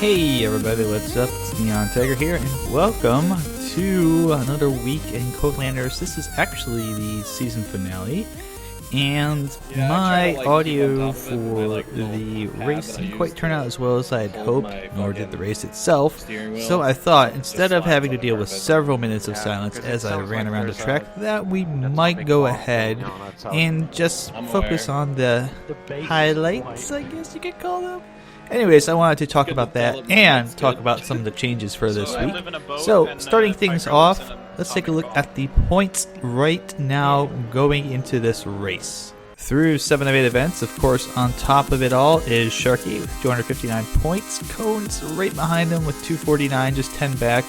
Hey everybody, what's up? It's NihonTiger here, and welcome to another week in Conelanders. This is actually the season finale, and my audio for the race didn't quite turn out as well as I had hoped, nor did the race itself. So I thought, instead of having to deal with several minutes of silence as I ran around the track, that we might go ahead and just focus on the highlights, I guess you could call them. Anyways, I wanted to talk about that and talk about some of the changes for this week. So, starting things off, let's take a look at the points right now going into this race. Through 7 of 8 events, of course, on top of it all is Sharky with 259 points. Cone's right behind him with 249, just 10 back.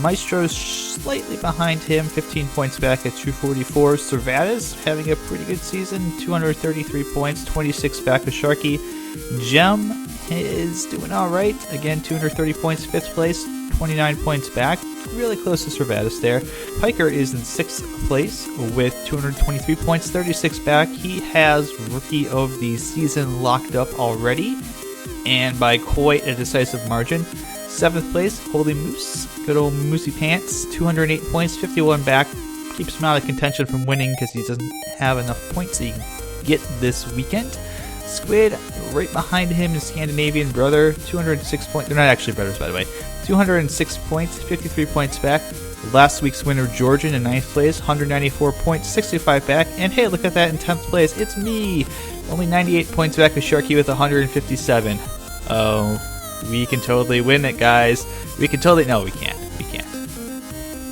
Maestro's slightly behind him, 15 points back at 244. Servatis having a pretty good season, 233 points, 26 back of Sharky. Gem is doing alright, again 230 points, 5th place, 29 points back, really close to Servatis there. Piker is in 6th place with 223 points, 36 back. He has Rookie of the Season locked up already, and by quite a decisive margin. 7th place, Holy Moose, good old Moosey Pants, 208 points, 51 back, keeps him out of contention from winning because he doesn't have enough points he can get this weekend. Squid right behind him is Scandinavian Brother, 206 points. They're not actually brothers, by the way. 206 points, 53 points back. Last week's winner, Georgian, in 9th place, 194 points, 65 back. And hey, look at that in 10th place. It's me! Only 98 points back with Sharky with 157. Oh, we can totally win it, guys. We can totally... No, we can't. We can't.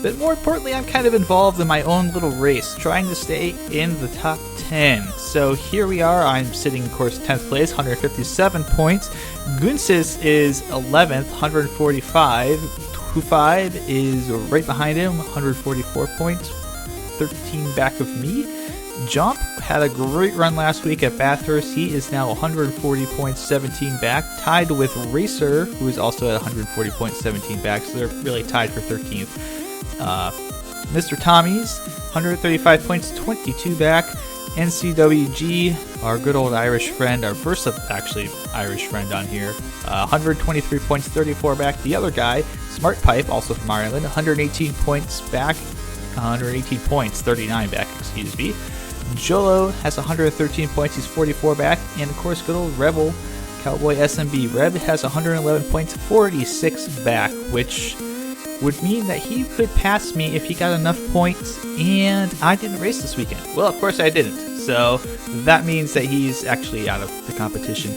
But more importantly, I'm kind of involved in my own little race, trying to stay in the top 10. So here we are. I'm sitting, of course, 10th place, 157 points. Gunsis is 11th, 145. 25 is right behind him, 144 points, 13 back of me. Jump had a great run last week at Bathurst. He is now 140 points, 17 back, tied with Racer, who is also at 140 points, 17 back. So they're really tied for 13th. Mr. Tommies, 135 points, 22 back. NCWG, our good old Irish friend, our first actually Irish friend on here, 123 points, 34 back. The other guy, Smart Pipe, also from Ireland, 118 points back, 118 points, 39 back, excuse me. Jolo has 113 points, he's 44 back. And of course, good old Rebel, Cowboy SMB. Reb has 111 points, 46 back, which would mean that he could pass me if he got enough points, and I didn't race this weekend. Well, of course I didn't, so that means that he's actually out of the competition.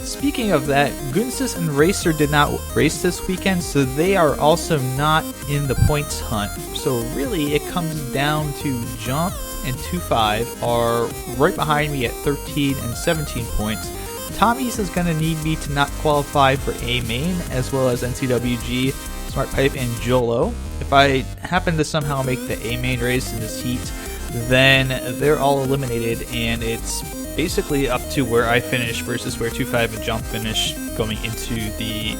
Speaking of that, Gunsis and Racer did not race this weekend, so they are also not in the points hunt. So really, it comes down to Jump and 25 are right behind me at 13 and 17 points. Tommies is going to need me to not qualify for A main, as well as NCWG, Smart Pipe, and Jolo. If I happen to somehow make the A main race in this heat, then they're all eliminated, and it's basically up to where I finish versus where 25 and Jump finish going into the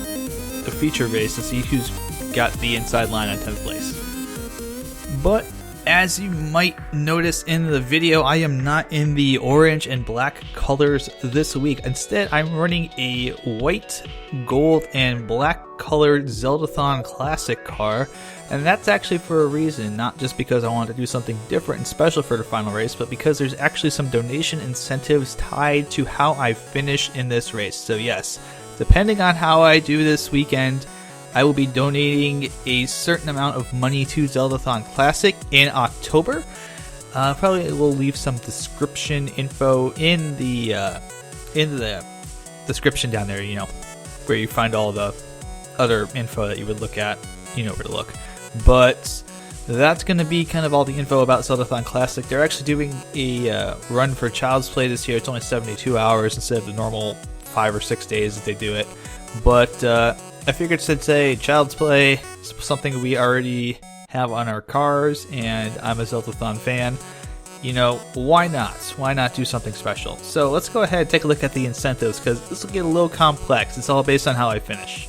feature race to see who's got the inside line on 10th place. But as you might notice in the video, I am not in the orange and black colors this week. Instead, I'm running a white, gold, and black colored Zeldathon Classic car. And that's actually for a reason, not just because I wanted to do something different and special for the final race, but because there's actually some donation incentives tied to how I finish in this race. So yes, depending on how I do this weekend, I will be donating a certain amount of money to Zeldathon Classic in October. Probably will leave some description info in the description down there, you know, where you find all the other info that you would look at. You know where to look. But that's going to be kind of all the info about Zeldathon Classic. They're actually doing a run for Child's Play this year. It's only 72 hours instead of the normal 5 or 6 days that they do it. But I figured since Child's Play is something we already have on our cars, and I'm a Zeldathon fan, you know, why not? Why not do something special? So let's go ahead and take a look at the incentives, because this will get a little complex. It's all based on how I finish.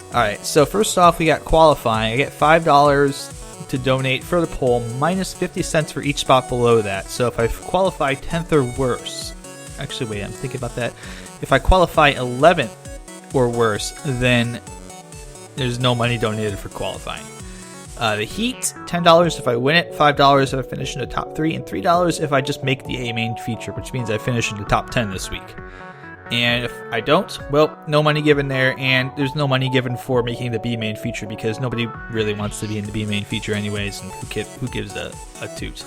Alright, so first off, we got qualifying. I get $5 to donate for the poll, minus 50 cents for each spot below that. So if I qualify 10th or worse, actually wait, I'm thinking about that. If I qualify 11th or worse, then there's no money donated for qualifying. The heat, $10 if I win it, $5 if I finish in the top 3, and $3 if I just make the A main feature, which means I finish in the top 10 this week. And if I don't, well, no money given there, and there's no money given for making the B main feature because nobody really wants to be in the B main feature anyways, and who gives a toot.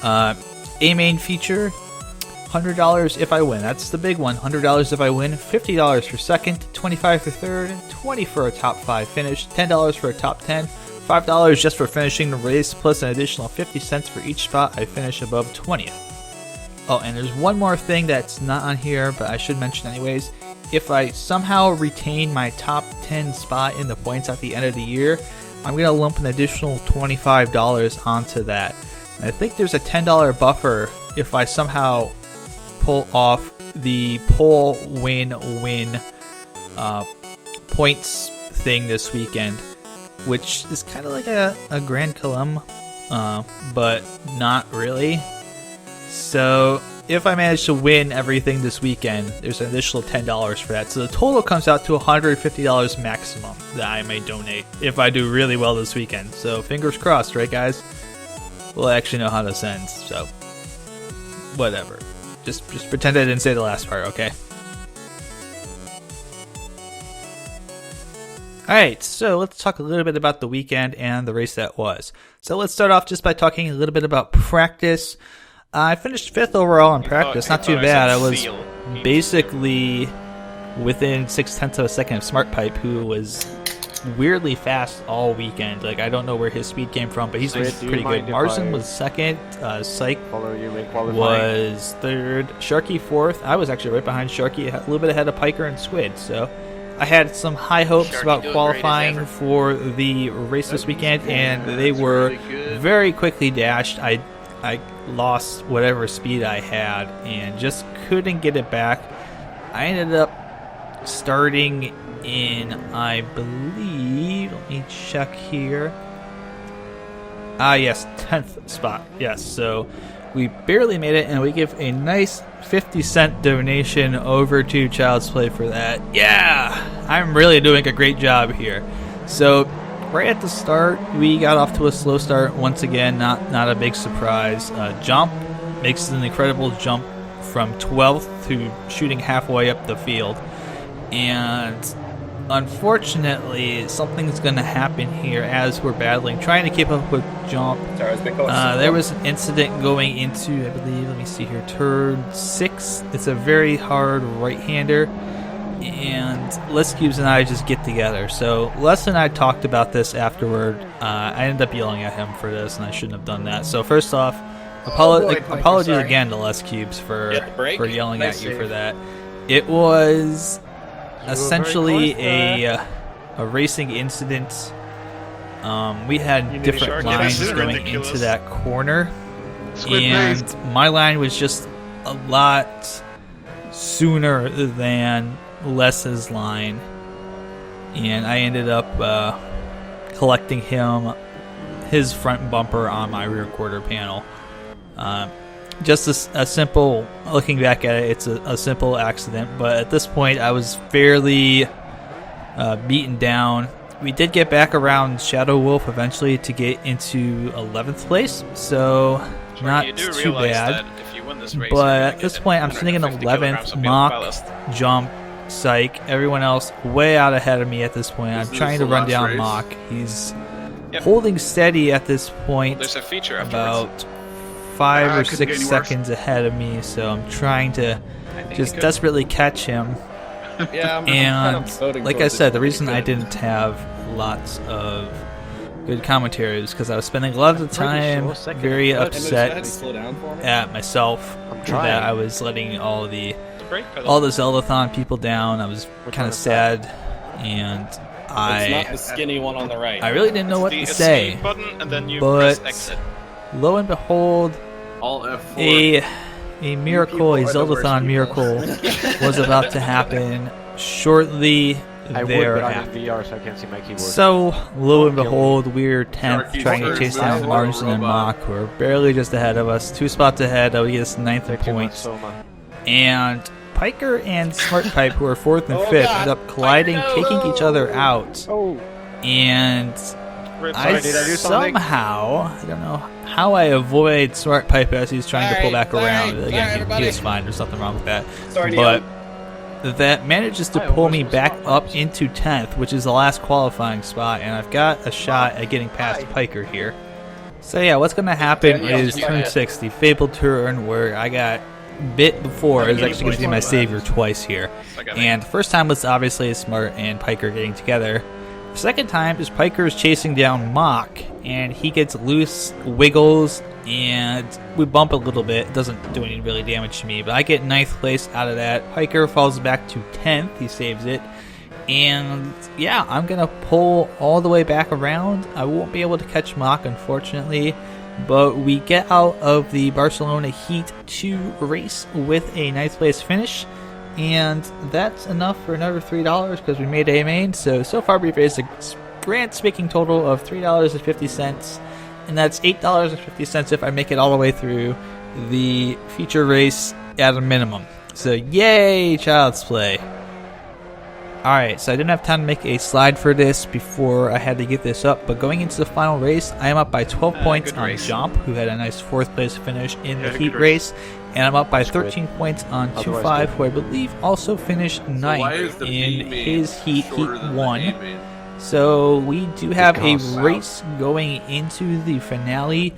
A main feature, $100 if I win. That's the big one. $100 if I win, $50 for second, $25 for third, $20 for a top 5 finish, $10 for a top 10, $5 just for finishing the race, plus an additional 50 cents for each spot I finish above 20th. Oh, and there's one more thing that's not on here, but I should mention anyways. If I somehow retain my top 10 spot in the points at the end of the year, I'm going to lump an additional $25 onto that. And I think there's a $10 buffer if I somehow pull off the pole win-win points thing this weekend, which is kind of like a Grand Column, but not really. So if I manage to win everything this weekend, there's an additional $10 for that. So the total comes out to $150 maximum that I may donate if I do really well this weekend. So fingers crossed, right guys? We'll actually know how this ends, so whatever. Just pretend I didn't say the last part, okay? Alright, so let's talk a little bit about the weekend and the race that was. So let's start off just by talking a little bit about practice. I finished 5th overall in practice, not too bad. I was basically within 0.6 of a second of Smart Pipe, who was weirdly fast all weekend. Like, I don't know where his speed came from, but he's pretty good. Marsden was 2nd, Psych was 3rd, Sharky 4th. I was actually right behind Sharky, a little bit ahead of Piker and Squid, so I had some high hopes about qualifying for the race this weekend, and they were very quickly dashed. I lost whatever speed I had and just couldn't get it back. I ended up starting in, I believe, let me check here. Yes, 10th spot. Yes, so we barely made it, and we give a nice 50-cent donation over to Child's Play for that. Yeah, I'm really doing a great job here. So right at the start, we got off to a slow start once again. Not a big surprise. Jump makes an incredible jump from 12th to shooting halfway up the field, and unfortunately, something's going to happen here as we're trying to keep up with Jump. There was an incident going into, I believe, let me see here, turn 6. It's a very hard right-hander, and Les Cubes and I just get together. So Les and I talked about this afterward. I ended up yelling at him for this, and I shouldn't have done that. So first off, apologies again to Les Cubes for yelling at you for that. It was essentially a racing incident. We had different lines going into that corner, and my line was just a lot sooner than Les's line, and I ended up collecting his front bumper on my rear quarter panel. Just a simple, looking back at it, it's a simple accident, but at this point I was fairly beaten down. We did get back around Shadow Wolf eventually to get into 11th place, so not too bad. But at this point I'm sitting in 11th, Mock, Jump, Psych, everyone else way out ahead of me at this point. I'm trying to run down Mock. He's holding steady at this point, about 5 or 6 seconds ahead of me, so I'm trying to just desperately catch him. And like I said, the reason I didn't have lots of good commentary is because I was spending a lot of the time very upset at myself that I was letting all the Zeldathon people down. I was kind of sad, and I really didn't know what to say, but lo and behold, a miracle, a Zeldathon miracle was about to happen shortly thereafter. So, lo and behold, we're 10th, trying to chase down Marsden and Mock, who are barely just ahead of us, 2 spots ahead. That would get us 9th in points. And Piker and Smart Pipe, who are 4th and 5th, end up colliding, taking each other out. And I somehow, I don't know how I avoid Smart Pipe as he's trying to pull back around. Again, he was fine. There's nothing wrong with that. But that manages to pull me back up into 10th, which is the last qualifying spot, and I've got a shot at getting past Piker here. So yeah, what's going to happen is turn 6, the fabled turn where I got bit before, is actually going to be my savior twice here. And the first time was obviously Smart and Piker getting together. The second time is Piker's chasing down Mock, and he gets loose, wiggles, and we bump a little bit. It doesn't do any really damage to me, but I get 9th place out of that. Piker falls back to 10th. He saves it. And yeah, I'm going to pull all the way back around. I won't be able to catch Mock, unfortunately, but we get out of the Barcelona Heat 2 race with a 9th place finish. And that's enough for another $3 because we made a main. So far we've raised a grand spanking total of $3.50. And that's $8.50 if I make it all the way through the feature race at a minimum. So yay, Child's Play. Alright, so I didn't have time to make a slide for this before I had to get this up, but going into the final race, I am up by 12 points on Jomp, who had a nice 4th place finish in the heat race, and I'm up by 13 points on 2-5, who I believe also finished 9th in his heat 1. So we do have a race going into the finale,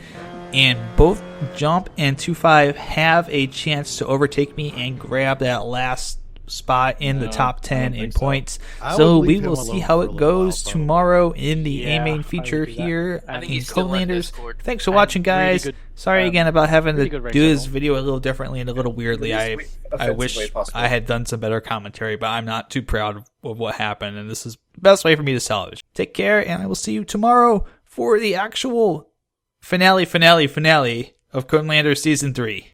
and both Jomp and 2-5 have a chance to overtake me and grab that last spot in the top 10 in points. So we will see how it goes tomorrow in the A-Main feature here in Conelanders. Thanks for watching, guys. Sorry again about having to do this video a little differently and a little weirdly. I wish I had done some better commentary, but I'm not too proud of what happened, and this is the best way for me to salvage. Take care, and I will see you tomorrow for the actual finale of Conelanders Season 3.